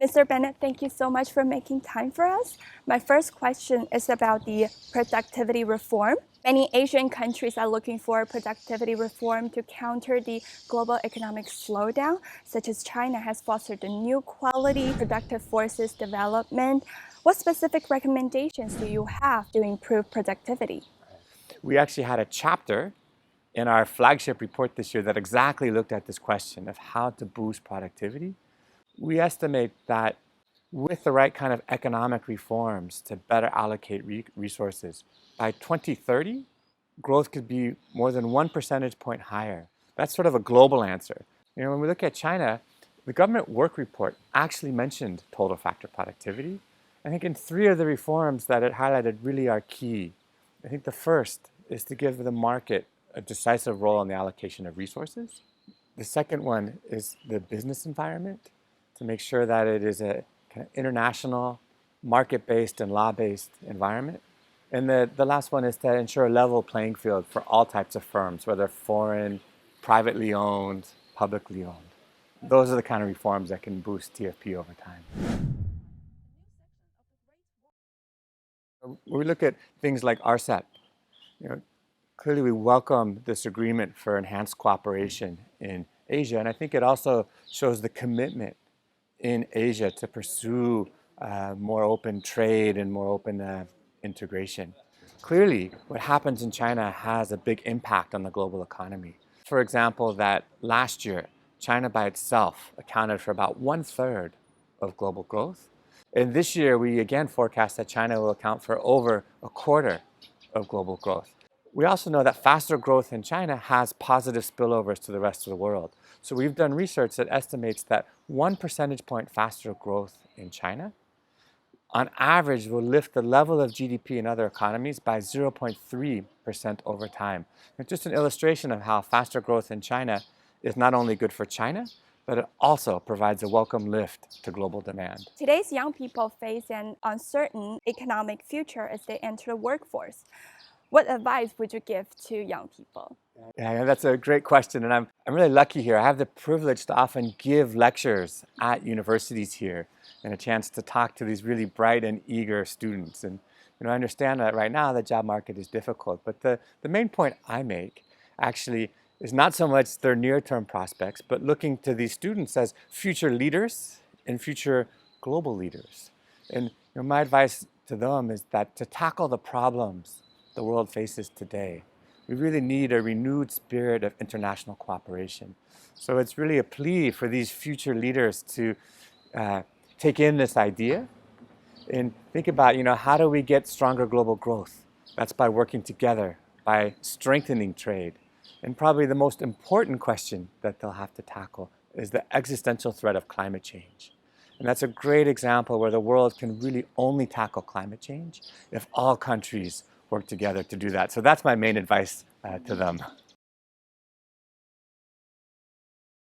Mr. Bennett, thank you so much for making time for us. My first question is about the productivity reform. Many Asian countries are looking for productivity reform to counter the global economic slowdown, such as China has fostered a new quality productive forces development. What specific recommendations do you have to improve productivity? We actually had a chapter in our flagship report this year that exactly looked at this question of how to boost productivity. We estimate that with the right kind of economic reforms to better allocate resources, by 2030, growth could be more than 1 percentage point higher. That's sort of a global answer. When we look at China, the government work report actually mentioned total factor productivity. I think in 3 of the reforms that it highlighted really are key. I think the first is to give the market a decisive role in the allocation of resources. The second one is the business environment, to make sure that it is a kind of international, market-based and law-based environment. And the last one is to ensure a level playing field for all types of firms, whether foreign, privately owned, publicly owned. Those are the kind of reforms that can boost TFP over time. When we look at things like RCEP, clearly we welcome this agreement for enhanced cooperation in Asia, and I think it also shows the commitment in Asia to pursue more open trade and more open integration. Clearly, what happens in China has a big impact on the global economy. For example, that last year, China by itself accounted for about 1/3 of global growth. And this year, we again forecast that China will account for over 1/4 of global growth. We also know that faster growth in China has positive spillovers to the rest of the world. So we've done research that estimates that 1 percentage point faster growth in China, on average, will lift the level of GDP in other economies by 0.3% over time. It's just an illustration of how faster growth in China is not only good for China, but it also provides a welcome lift to global demand. Today's young people face an uncertain economic future as they enter the workforce. What advice would you give to young people? Yeah, that's a great question, and I'm really lucky here. I have the privilege to often give lectures at universities here and a chance to talk to these really bright and eager students. And I understand that right now the job market is difficult, but the main point I make actually is not so much their near-term prospects, but looking to these students as future leaders and future global leaders. And my advice to them is that to tackle the problems the world faces today, we really need a renewed spirit of international cooperation. So it's really a plea for these future leaders to take in this idea and think about, how do we get stronger global growth? That's by working together, by strengthening trade. And probably the most important question that they'll have to tackle is the existential threat of climate change. And that's a great example where the world can really only tackle climate change if all countries work together to do that. So that's my main advice to them.